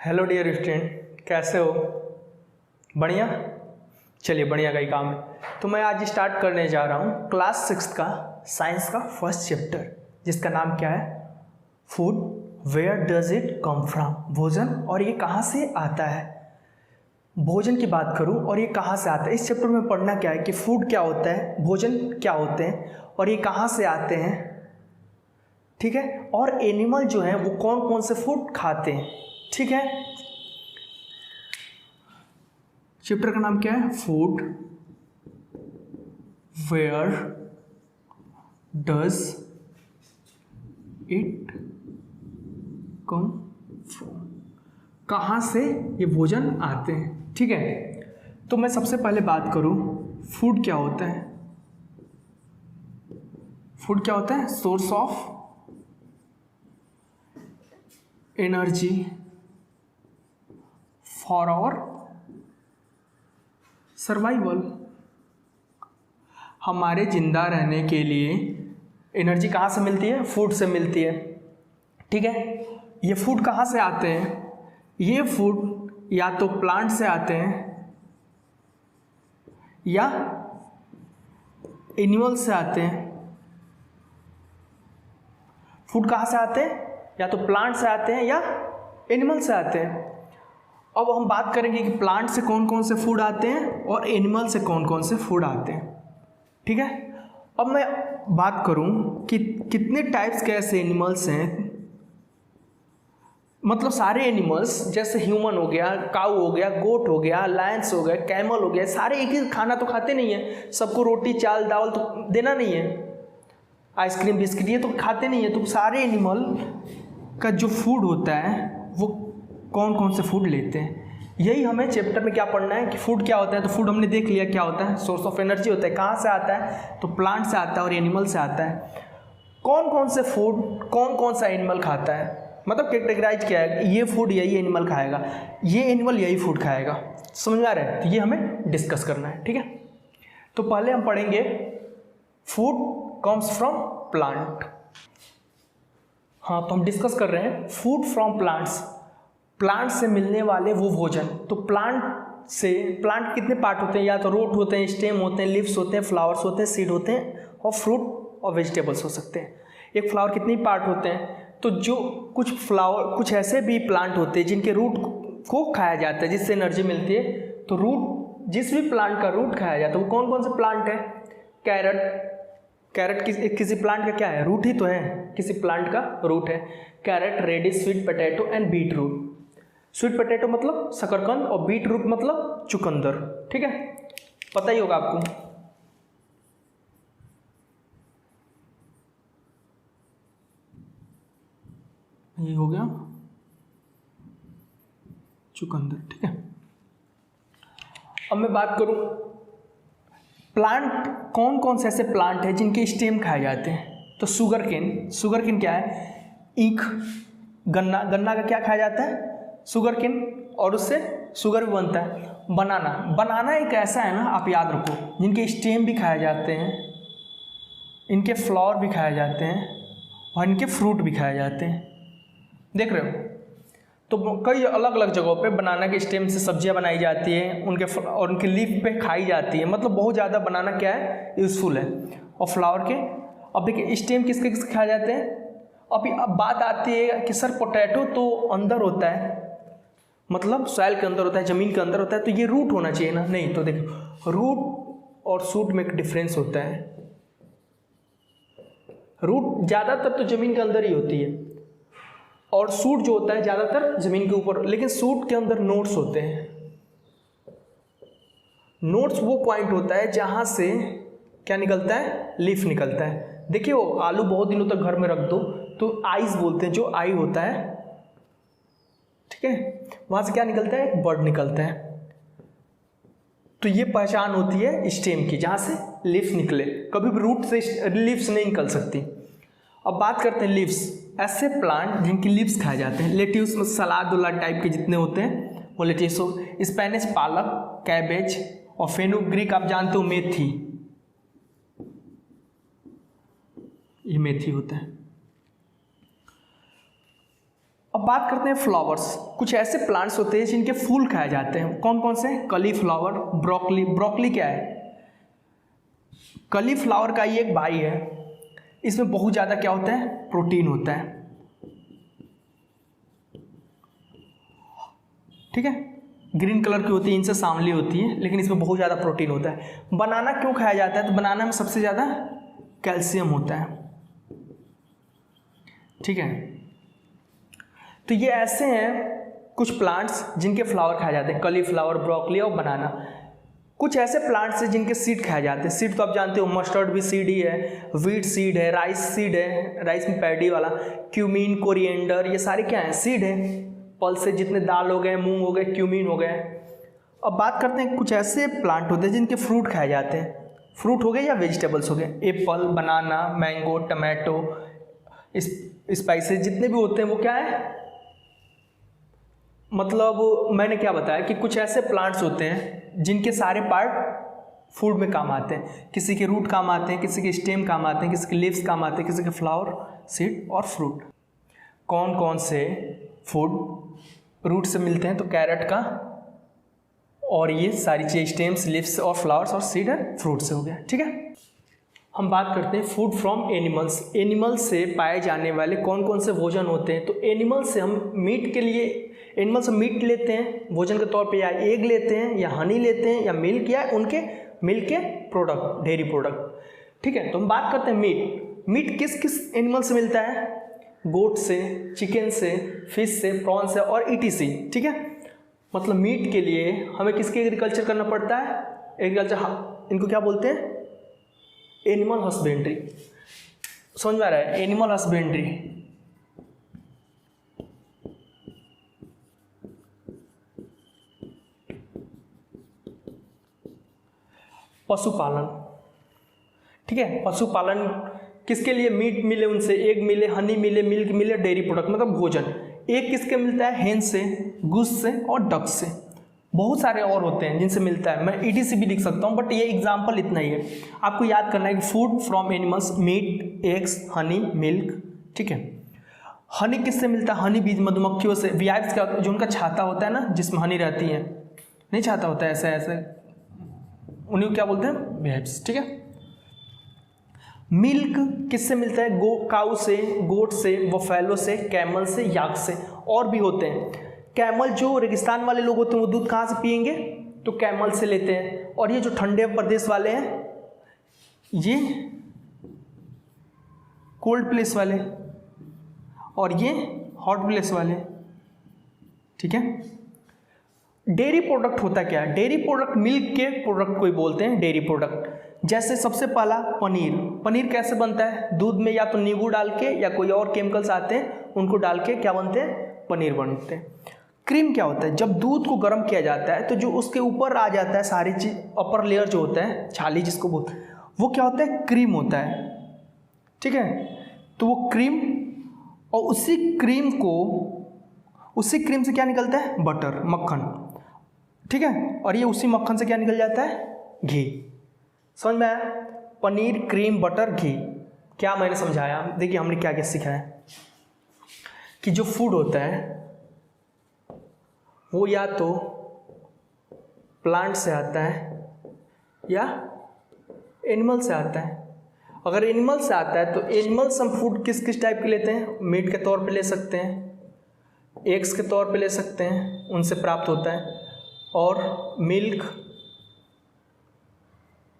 Hello dear student, कैसे हो? बढ़िया। चलिए, बढ़िया का ही काम है। तो मैं आज स्टार्ट करने जा रहा हूँ क्लास 6 का साइंस का फर्स्ट चैप्टर, जिसका नाम क्या है? Food, where does it come from. भोजन और ये कहाँ से आता है। भोजन की बात करूँ और ये कहाँ से आता है। इस चैप्टर में पढ़ना क्या है कि फूड क्या होता है, भोजन क्या होते हैं और ये कहाँ से आते हैं, ठीक है। और एनिमल जो हैं वो कौन कौन से फूड खाते हैं, ठीक है। चैप्टर का नाम क्या है? Food, where does it come from. कहाँ से ये भोजन आते हैं, ठीक है। तो मैं सबसे पहले बात करूं, फूड क्या होता है। फूड क्या होता है? Source of energy for our survival. हमारे जिंदा रहने के लिए एनर्जी कहाँ से मिलती है? फूड से मिलती है, ठीक है। ये फूड कहाँ से आते हैं? ये फूड या तो प्लांट से आते हैं या एनिमल से आते हैं। फूड कहाँ से आते हैं? या तो प्लांट से आते हैं या एनिमल से आते हैं। अब हम बात करेंगे कि प्लांट से कौन कौन से फूड आते हैं और एनिमल से कौन कौन से फूड आते हैं, ठीक है। अब मैं बात करूं कि कितने टाइप्स के ऐसे एनिमल्स हैं। मतलब सारे एनिमल्स, जैसे ह्यूमन हो गया, काऊ हो गया, गोट हो गया, लायंस हो गया, कैमल हो गया, सारे एक ही खाना तो खाते नहीं है। सबको रोटी चाल दाल तो देना नहीं है, आइसक्रीम बिस्किट ये तो खाते नहीं है। तो सारे एनिमल का जो फूड होता है वो कौन कौन से फूड लेते हैं, यही हमें चैप्टर में क्या पढ़ना है कि फूड क्या होता है। तो फूड हमने देख लिया क्या होता है, सोर्स ऑफ एनर्जी होता है। कहाँ से आता है? तो प्लांट से आता है और एनिमल से आता है। कौन कौन से फूड कौन कौन सा एनिमल खाता है, मतलब कैटेगराइज किया है, ये फूड यही एनिमल खाएगा, ये एनिमल यही फूड खाएगा। समझ में आ रहा है? तो ये हमें डिस्कस करना है, ठीक है। तो पहले हम पढ़ेंगे फूड कम्स फ्रॉम प्लांट। हाँ, तो हम डिस्कस कर रहे हैं फूड फ्रॉम प्लांट्स, प्लांट से मिलने वाले वो भोजन। तो प्लांट कितने पार्ट होते हैं? या तो रूट होते हैं, स्टेम होते हैं, लीव्स होते हैं, फ्लावर्स होते हैं, सीड होते हैं और फ्रूट और वेजिटेबल्स हो सकते हैं। एक फ्लावर कितने पार्ट होते हैं? तो जो कुछ ऐसे भी प्लांट होते हैं जिनके रूट को खाया जाता है, जिससे एनर्जी मिलती है। तो रूट, जिस भी प्लांट का रूट खाया जाता है वो कौन कौन से प्लांट है? कैरेट किसी प्लांट का क्या है? रूट ही तो है, किसी प्लांट का रूट है। Carrot, radish, sweet potato and beet root. Sweet potato मतलब शकरकंद और बीट रूट मतलब चुकंदर, ठीक है, पता ही होगा आपको। ये हो गया चुकंदर, ठीक है। अब मैं बात करूं प्लांट, कौन कौन से ऐसे प्लांट हैं जिनके स्टेम खाए जाते हैं। तो शुगर केन क्या है? ईख, गन्ना का क्या खाया जाता है? शुगर केन, और उससे शुगर भी बनता है। बनाना एक ऐसा है ना, आप याद रखो, जिनके स्टेम भी खाए जाते हैं, इनके फ्लावर भी खाए जाते हैं और इनके फ्रूट भी खाए जाते हैं। देख रहे हो? तो कई अलग अलग जगहों पे बनाना के स्टेम से सब्जियां बनाई जाती हैं, और उनके लीफ पे खाई जाती है। मतलब बहुत ज़्यादा बनाना क्या है, यूज़फुल है। और फ्लावर के, अब देखिए स्टेम किसके किसके खाए जाते हैं। अब बात आती है कि सर पोटैटो तो अंदर होता है, मतलब सॉइल के अंदर होता है, ज़मीन के अंदर होता है, तो ये रूट होना चाहिए ना। नहीं, तो देखो रूट और शूट में एक डिफरेंस होता है। रूट ज़्यादातर तो ज़मीन के अंदर ही होती है और सूट जो होता है ज़्यादातर ज़मीन के ऊपर। लेकिन सूट के अंदर नोट्स होते हैं। नोट्स वो पॉइंट होता है जहाँ से क्या निकलता है? लीफ निकलता है। देखिए वो आलू बहुत दिनों तक घर में रख दो तो आइज बोलते हैं, जो आई होता है, ठीक है, वहाँ से क्या निकलता है? एक बर्ड निकलता है। तो ये पहचान होती है स्टेम की, जहाँ से लीफ निकले। कभी भी रूट से लीव्स नहीं निकल सकती। अब बात करते हैं लीव्स, ऐसे प्लांट जिनकी लीव्स खाए जाते हैं। लेट्यूस में सलाद वलाद टाइप के जितने होते हैं वो लेट्यूस हो। स्पेनिश पालक, कैबेज और फेनुग्रीक आप जानते हो मेथी, ये मेथी होता है। अब बात करते हैं फ्लावर्स। कुछ ऐसे प्लांट्स होते हैं जिनके फूल खाए जाते हैं। कौन कौन से? Cauliflower, broccoli. ब्रोकली क्या है? कलीफ्लावर का ही एक भाई है। इसमें बहुत ज़्यादा क्या होता है? प्रोटीन होता है। ठीक है, ग्रीन कलर की होती है, इनसे सांवली होती है, लेकिन इसमें बहुत ज़्यादा प्रोटीन होता है। बनाना क्यों खाया जाता है? तो बनाना में सबसे ज़्यादा कैल्शियम होता है। ठीक है, तो ये ऐसे हैं कुछ प्लांट्स जिनके फ्लावर खाए जाते हैं, कलीफ्लावर, ब्रोकली और बनाना। कुछ ऐसे प्लांट्स हैं जिनके सीड खाए जाते हैं। सीड तो आप जानते हो, मस्टर्ड भी सीड ही है, व्हीट सीड है, राइस सीड है, राइस में पैडी वाला, क्यूमीन, कोरिएंडर, ये सारे क्या हैं? सीड है। पल्स से जितने दाल हो गए, मूंग हो गए, क्यूमीन हो गए। अब बात करते हैं कुछ ऐसे प्लांट होते हैं जिनके फ्रूट खाए जाते हैं। फ्रूट हो गए या वेजिटेबल्स हो गए, एप्पल, बनाना, मैंगो, टमाटो, स्पाइसेस जितने भी होते हैं वो क्या है? मतलब मैंने क्या बताया कि कुछ ऐसे प्लांट्स होते हैं जिनके सारे पार्ट फूड में काम आते हैं। किसी के रूट काम आते हैं, किसी के स्टेम काम आते हैं, किसी के लीव्स काम आते हैं, किसी के फ्लावर, सीड और फ्रूट। कौन कौन से फूड रूट से मिलते हैं? तो कैरेट का, और ये सारी चीज़ स्टेम्स, लीव्स और फ्लावर्स और सीड है, फ्रूट से हो गया। ठीक है, हम बात करते हैं फूड फ्रॉम एनिमल्स। एनिमल्स से पाए जाने वाले कौन कौन से भोजन होते हैं? तो एनिमल्स से हम मीट के लिए, एनिमल से मीट लेते हैं भोजन के तौर पे, या एग लेते हैं, या हनी लेते हैं, या मिल्क, या उनके मिल्क के प्रोडक्ट, डेयरी प्रोडक्ट। ठीक है, तो हम बात करते हैं मीट। मीट किस किस एनिमल से मिलता है? गोट से, चिकन से, फिश से, प्रॉन से और ETC। ठीक है, मतलब मीट के लिए हमें किसके एग्रीकल्चर करना पड़ता है? एग्रीकल्चर, इनको क्या बोलते हैं? Animal husbandry. समझ में आ रहा है? Animal husbandry. पशुपालन। ठीक है, पशुपालन किसके लिए? मीट मिले उनसे, एग मिले, हनी मिले, मिल्क मिले, डेयरी प्रोडक्ट मतलब भोजन। एग किसके मिलता है? हेन से, गूस से और डक से। बहुत सारे और होते हैं जिनसे मिलता है, मैं ETC भी लिख सकता हूँ, बट ये एग्जाम्पल इतना ही है। आपको याद करना है कि food from animals, meat, eggs, honey, milk. ठीक है, हनी किससे मिलता है? हनी बीज मधुमक्खियों से। वीआइव्स क्या होता है? जो उनका छाता होता है ना, जिसमें हनी रहती है, नहीं छाता होता है ऐसे ऐसे, उन्हीं को क्या बोलते हैं? वीआइव्स। ठीक है, मिल्क किससे मिलता है? काऊ से, गोट से, बफेलो से, कैमल से, याक से, और भी होते हैं। कैमल, जो रेगिस्तान वाले लोग होते हैं वो दूध कहाँ से पियेंगे? तो कैमल से लेते हैं। और ये जो ठंडे प्रदेश वाले हैं, ये कोल्ड प्लेस वाले, और ये हॉट प्लेस वाले। ठीक है, डेयरी प्रोडक्ट होता क्या है? डेयरी प्रोडक्ट मिल्क के प्रोडक्ट को ही बोलते हैं डेयरी प्रोडक्ट। जैसे सबसे पहला पनीर। पनीर कैसे बनता है? दूध में या तो नींबू डाल के या कोई और केमिकल्स आते हैं उनको डाल के क्या बनते हैं? पनीर बनते हैं। क्रीम क्या होता है? जब दूध को गर्म किया जाता है तो जो उसके ऊपर आ जाता है सारी चीज, अपर लेयर जो होता है, छाली जिसको बोलते हैं, वो क्या होता है? क्रीम होता है। ठीक है, तो वो क्रीम, और उसी क्रीम से क्या निकलता है? बटर, मक्खन। ठीक है, और ये उसी मक्खन से क्या निकल जाता है? घी। समझ में आया? पनीर, क्रीम, बटर, घी। क्या मैंने समझाया? देखिए हमने क्या क्या सीखा है कि जो फूड होता है वो या तो प्लांट से आता है या एनिमल से आता है। अगर एनिमल से आता है तो एनिमल्स हम फूड किस किस टाइप के लेते हैं? मीट के तौर पे ले सकते हैं, एग्स के तौर पे ले सकते हैं, उनसे प्राप्त होता है, और मिल्क,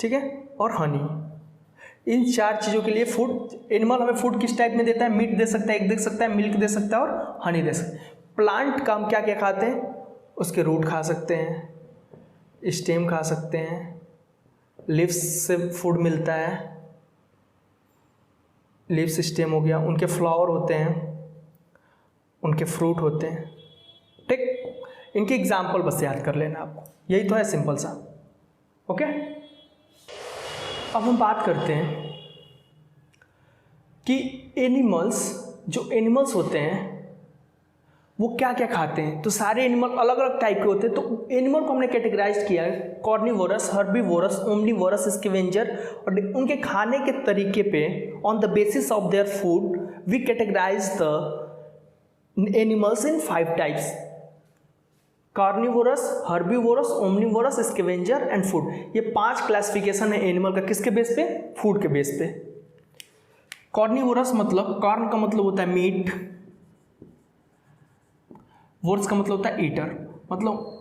ठीक है, और हनी। इन चार चीज़ों के लिए फूड, एनिमल हमें फूड किस टाइप में देता है? मीट दे सकता है, एग दे सकता है, मिल्क दे सकता है और हनी दे सकता है। प्लांट का हम क्या क्या खाते हैं? उसके रूट खा सकते हैं, स्टेम खा सकते हैं, लीव्स से फूड मिलता है, लीव्स स्टेम हो गया, उनके फ्लावर होते हैं, उनके फ्रूट होते हैं। ठीक, इनके एग्जाम्पल बस याद कर लेना आपको, यही तो है सिंपल सा। ओके, अब हम बात करते हैं कि जो एनिमल्स होते हैं वो क्या क्या खाते हैं। तो सारे एनिमल अलग अलग टाइप के होते हैं। तो एनिमल को हमने कैटेगराइज किया है कॉर्निवोरस, हर्बीवोरस, ओमनिवोरस, स्कैवेंजर, और उनके खाने के तरीके पे on the basis of their food we categorise the animals in 5 types: carnivorous, herbivorous, omnivorous, scavenger and food. ये 5 क्लासिफिकेशन है एनिमल का, किसके बेस पे? फूड के बेस पे। कार्निवोरस मतलब, कार्न का मतलब होता है मीट, वोरस का मतलब होता है ईटर, मतलब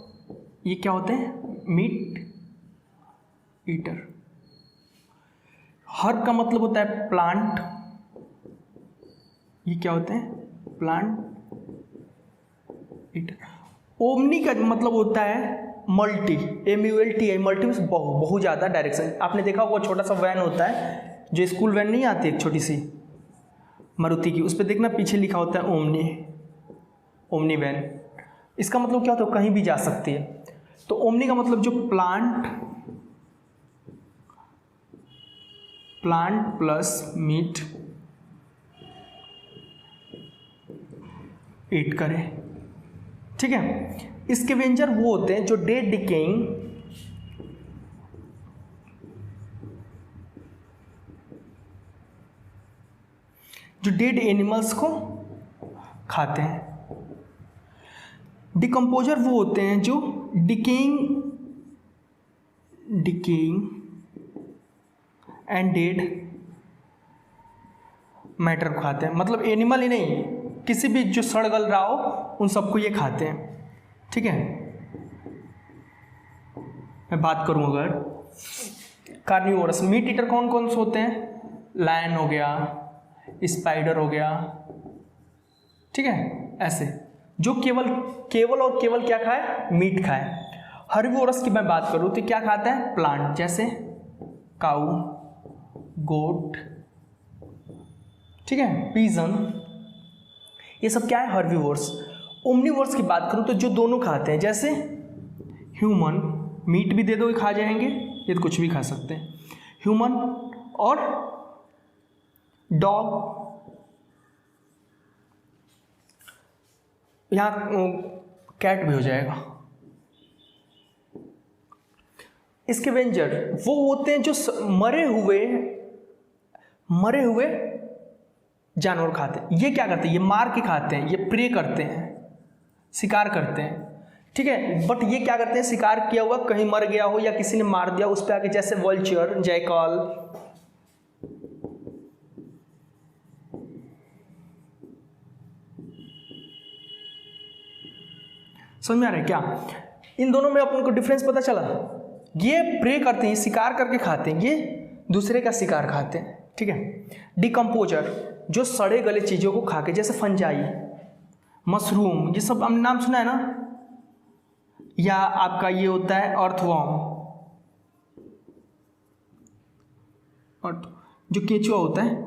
ये क्या होते हैं? Meat eater. हर्ब का मतलब होता है प्लांट, ये क्या होते हैं? Plant eater. ओमनी का मतलब होता है मल्टी, MULTI, मल्टी मीन्स बहुत ज़्यादा डायरेक्शन। आपने देखा होगा छोटा सा वैन होता है, जो स्कूल वैन नहीं आती एक छोटी सी मारुति की, उस पर देखना पीछे लिखा होता है ओमनी वैन। इसका मतलब क्या होता है? कहीं भी जा सकती है। तो ओमनी का मतलब जो प्लांट प्लस मीट ईट करे, ठीक है। स्कैवेंजर वो होते हैं जो डेड डिकेइंग एनिमल्स को खाते हैं। डिकम्पोजर वो होते हैं जो डिकेइंग एंड डेड मैटर को खाते हैं। मतलब एनिमल ही नहीं, किसी भी जो सड़ गल रहा हो उन सबको ये खाते हैं, ठीक है। मैं बात करूं अगर कार्निवोरस, मीट ईटर कौन कौन से होते हैं? लायन हो गया, स्पाइडर हो गया, ठीक है, ऐसे जो केवल क्या खाए? मीट खाए। हर्बीवोरस की मैं बात करूं तो क्या खाता है? प्लांट, जैसे काऊ, गोट, ठीक है, पीजन, ये सब क्या है? हर्बीवोर्स। ओमनिवोर्स की बात करूं तो जो दोनों खाते हैं, जैसे ह्यूमन, मीट भी दे दो खा जाएंगे, ये तो कुछ भी खा सकते हैं, ह्यूमन और डॉग, यहाँ कैट भी हो जाएगा। स्कैवेंजर वो होते हैं जो मरे हुए जानवर खाते हैं। ये क्या करते हैं? ये मार के खाते हैं, ये प्रे करते हैं, शिकार करते हैं, ठीक है। बट ये क्या करते हैं? शिकार किया हुआ कहीं मर गया हो या किसी ने मार दिया, उस पर आके, जैसे वल्चर, जैकल, समझ में आ रहा है क्या? इन दोनों में अपन को डिफरेंस पता चला। ये प्रे करते हैं, शिकार करके खाते हैं, ये दूसरे का शिकार खाते हैं, ठीक है। डिकम्पोजर जो सड़े गले चीज़ों को खा के, जैसे फंजाई, मशरूम, ये सब हमने नाम सुना है ना, या आपका ये होता है अर्थवॉर्म, और जो केचुआ होता है,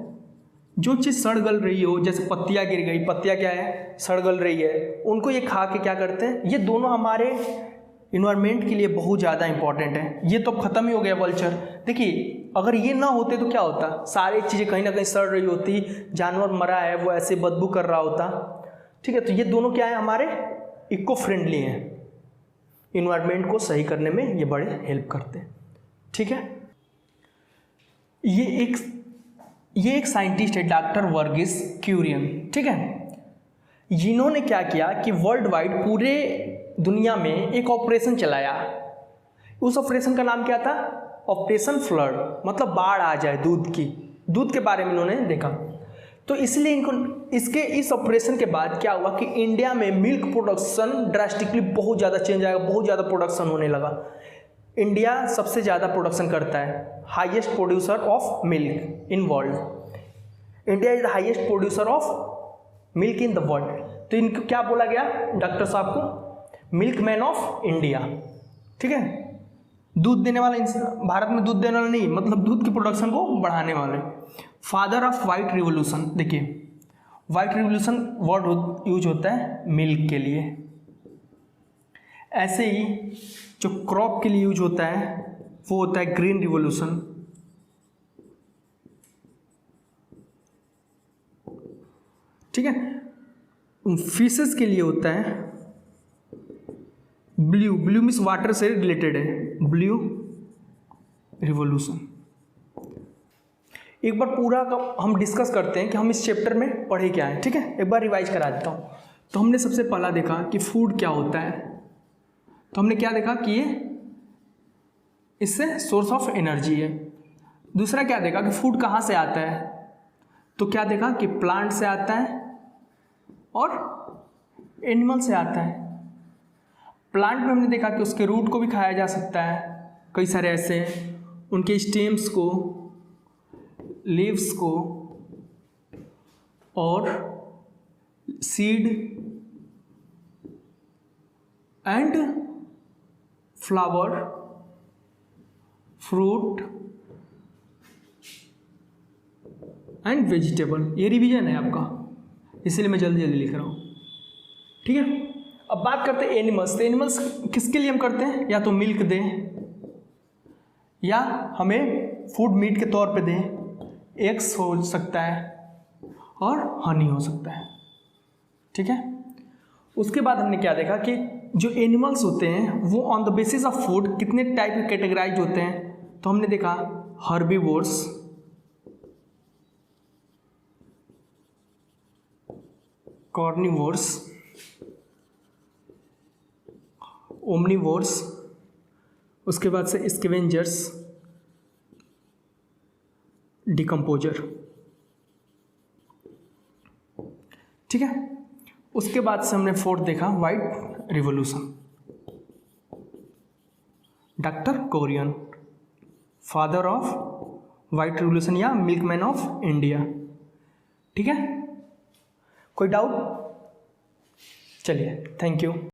जो चीज़ सड़ गल रही हो, जैसे पत्तियाँ गिर गई, पत्तियाँ क्या है? सड़ गल रही है, उनको ये खा के क्या करते हैं? ये दोनों हमारे इन्वायरमेंट के लिए बहुत ज़्यादा इंपॉर्टेंट है। ये तो अब ख़त्म ही हो गया वल्चर। देखिए अगर ये ना होते तो क्या होता? सारी चीज़ें कहीं ना कहीं सड़ रही होती, जानवर मरा है वो ऐसे बदबू कर रहा होता, ठीक है। तो ये दोनों क्या है? हमारे इको फ्रेंडली हैं, इन्वायरमेंट को सही करने में ये बड़े हेल्प करते हैं, ठीक है। ये एक साइंटिस्ट है, डॉक्टर वर्गीस क्यूरियन, ठीक है। जिन्होंने क्या किया कि वर्ल्ड वाइड पूरे दुनिया में एक ऑपरेशन चलाया। उस ऑपरेशन का नाम क्या था? ऑपरेशन फ्लड, मतलब बाढ़ आ जाए दूध के बारे में इन्होंने देखा। तो इसलिए इस ऑपरेशन के बाद क्या हुआ कि इंडिया में मिल्क प्रोडक्शन ड्रास्टिकली बहुत ज़्यादा चेंज आएगा, बहुत ज़्यादा प्रोडक्शन होने लगा। इंडिया सबसे ज़्यादा प्रोडक्शन करता है, highest producer of milk in world. India is the highest producer of milk in the world. तो इनको क्या बोला गया डॉक्टर साहब को? मिल्क मैन ऑफ इंडिया, ठीक है। दूध देने वाला, भारत में दूध देने वाला नहीं, मतलब दूध की प्रोडक्शन को बढ़ाने वाले। फादर ऑफ वाइट रिवोल्यूशन, देखिए वाइट रिवोल्यूशन वर्ड यूज होता है मिल्क के लिए। ऐसे ही जो क्रॉप के लिए यूज होता है वो होता है ग्रीन रिवोल्यूशन, ठीक है। फिशेस के लिए होता है ब्लू मीन्स वाटर से रिलेटेड है, ब्लू रिवोल्यूशन। एक बार पूरा हम डिस्कस करते हैं कि हम इस चैप्टर में पढ़े क्या है, ठीक है। एक बार रिवाइज करा देता हूँ। तो हमने सबसे पहला देखा कि फूड क्या होता है, तो हमने क्या देखा कि ये इससे सोर्स ऑफ एनर्जी है। दूसरा क्या देखा कि फूड कहाँ से आता है, तो क्या देखा कि प्लांट से आता है और एनिमल से आता है। प्लांट में हमने देखा कि उसके रूट को भी खाया जा सकता है, कई सारे ऐसे हैं, उनके स्टेम्स को, लीव्स को और seed and flower, fruit and vegetable. ये रिवीजन है आपका, इसीलिए मैं जल्दी जल्दी लिख रहा हूँ, ठीक है। अब बात करते हैं एनिमल्स। तो एनिमल्स किसके लिए हम करते हैं, या तो मिल्क दें या हमें फूड मीट के तौर पे दें, एग्स हो सकता है और हनी हो सकता है, ठीक है। उसके बाद हमने क्या देखा कि जो एनिमल्स होते हैं वो on the basis of food कितने टाइप के कैटेगराइज होते हैं, तो हमने देखा हर्बीवोर्स, कार्निवोर्स, ओमनिवोर्स, उसके बाद से स्कैवेंजर्स, डिकम्पोजर, ठीक है। उसके बाद से हमने फोर्थ देखा white revolution, doctor Korean, father of white revolution या मिल्कमैन ऑफ इंडिया, ठीक है। कोई डाउट? चलिए, थैंक यू।